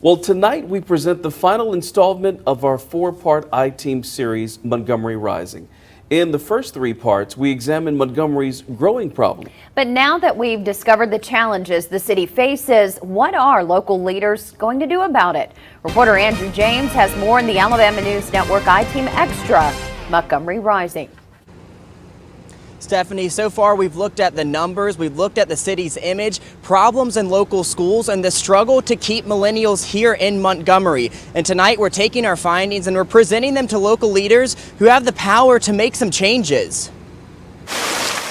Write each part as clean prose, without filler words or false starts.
Well, tonight we present the final installment of our four-part I-Team series, Montgomery Rising. In the first three parts, we examine Montgomery's growing problem. But now that we've discovered the challenges the city faces, what are local leaders going to do about it? Reporter Andrew James has more in the Alabama News Network I-Team Extra, Montgomery Rising. Stephanie, so far we've looked at the numbers, we've looked at the city's image, problems in local schools, and the struggle to keep millennials here in Montgomery. And tonight we're taking our findings and we're presenting them to local leaders who have the power to make some changes.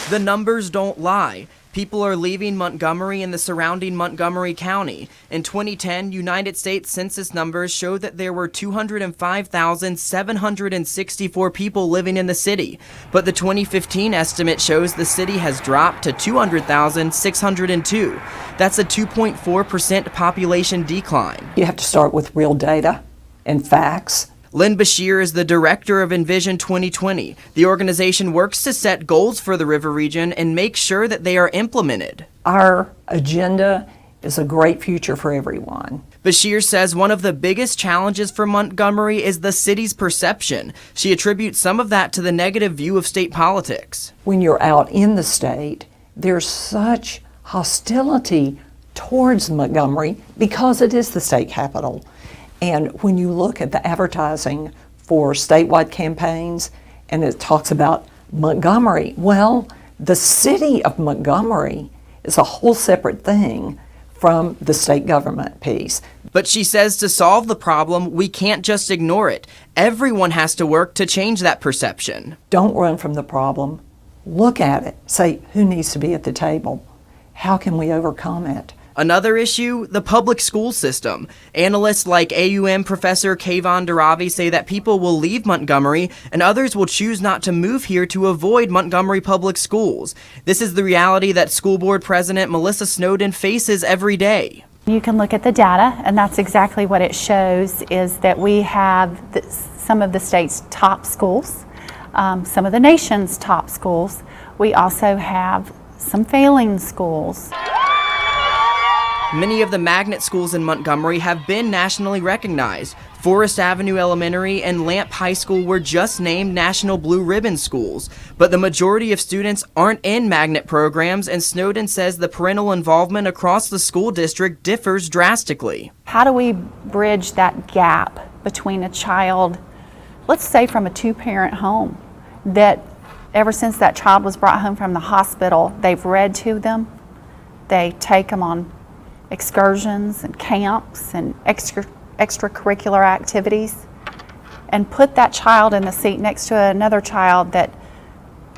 The numbers don't lie. People are leaving Montgomery and the surrounding Montgomery County. In 2010, United States Census numbers showed that there were 205,764 people living in the city. But the 2015 estimate shows the city has dropped to 200,602. That's a 2.4% population decline. You have to start with real data and facts. Lynn Bashir is the director of Envision 2020. The organization works to set goals for the river region and make sure that they are implemented. Our agenda is a great future for everyone. Bashir says one of the biggest challenges for Montgomery is the city's perception. She attributes some of that to the negative view of state politics. When you're out in the state, there's such hostility towards Montgomery because it is the state capital. And when you look at the advertising for statewide campaigns and it talks about Montgomery, well, the city of Montgomery is a whole separate thing from the state government piece. But she says to solve the problem, we can't just ignore it. Everyone has to work to change that perception. Don't run from the problem. Look at it. Say, who needs to be at the table? How can we overcome it? Another issue, the public school system. Analysts like AUM professor Kayvon Daravi say that people will leave Montgomery and others will choose not to move here to avoid Montgomery public schools. This is the reality that school board president Melissa Snowden faces every day. You can look at the data, and that's exactly what it shows, is that we have some of the state's top schools, some of the nation's top schools. We also have some failing schools. Many of the magnet schools in Montgomery have been nationally recognized. Forest Avenue Elementary and Lamp High School were just named National Blue Ribbon schools. But the majority of students aren't in magnet programs, and Snowden says the parental involvement across the school district differs drastically. How do we bridge that gap between a child, let's say from a two-parent home, that ever since that child was brought home from the hospital, they've read to them, they take them on excursions and camps and extracurricular activities, and put that child in the seat next to another child that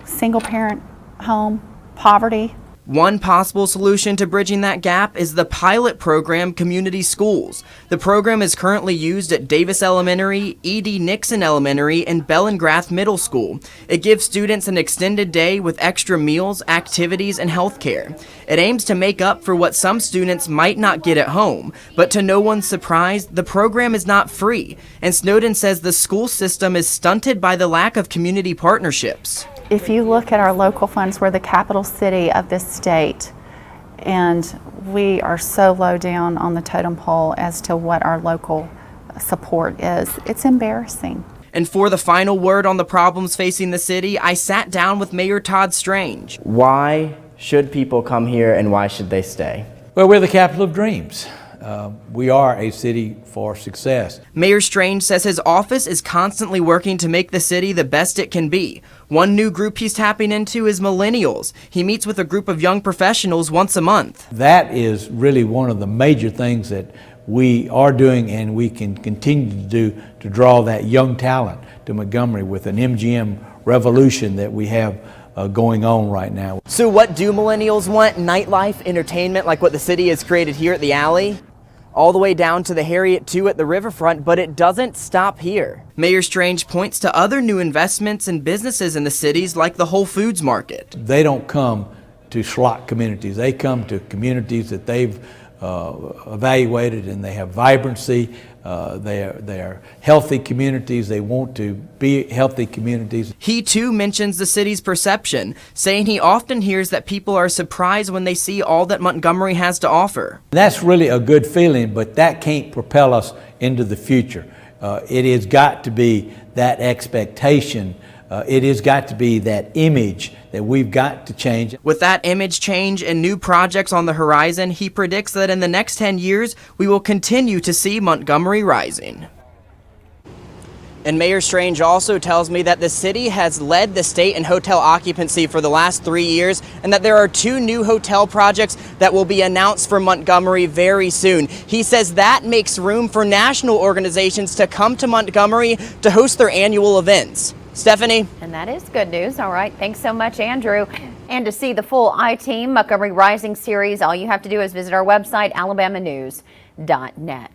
single parent home, poverty. One possible solution to bridging that gap is the pilot program Community Schools. The program is currently used at Davis Elementary, E.D. Nixon Elementary, and Bellengrath Middle School. It gives students an extended day with extra meals, activities, and health care. It aims to make up for what some students might not get at home. But to no one's surprise, the program is not free. And Snowden says the school system is stunted by the lack of community partnerships. If you look at our local funds, we're the capital city of this state, and we are so low down on the totem pole as to what our local support is. It's embarrassing. And for the final word on the problems facing the city, I sat down with Mayor Todd Strange. Why should people come here and why should they stay? Well, we're the capital of dreams. We are a city for success. Mayor Strange says his office is constantly working to make the city the best it can be. One new group he's tapping into is millennials. He meets with a group of young professionals once a month. That is really one of the major things that we are doing and we can continue to do to draw that young talent to Montgomery with an MGM revolution that we have going on right now. So what do millennials want? Nightlife, entertainment, like what the city has created here at the Alley? All the way down to the Harriet 2 at the riverfront, but it doesn't stop here. Mayor Strange points to other new investments and businesses in the cities like the Whole Foods market. They don't come to slot communities. They come to communities that they've evaluated, and they have vibrancy. They are healthy communities. They want to be healthy communities. He too mentions the city's perception, saying he often hears that people are surprised when they see all that Montgomery has to offer. That's really a good feeling, but that can't propel us into the future. It has got to be that expectation. It has got to be that image that we've got to change. With that image change and new projects on the horizon, he predicts that in the next 10 years, we will continue to see Montgomery rising. And Mayor Strange also tells me that the city has led the state in hotel occupancy for the last 3 years, and that there are 2 new hotel projects that will be announced for Montgomery very soon. He says that makes room for national organizations to come to Montgomery to host their annual events. Stephanie? And that is good news. All right. Thanks so much, Andrew. And to see the full I-Team Montgomery Rising series, all you have to do is visit our website, alabamanews.net.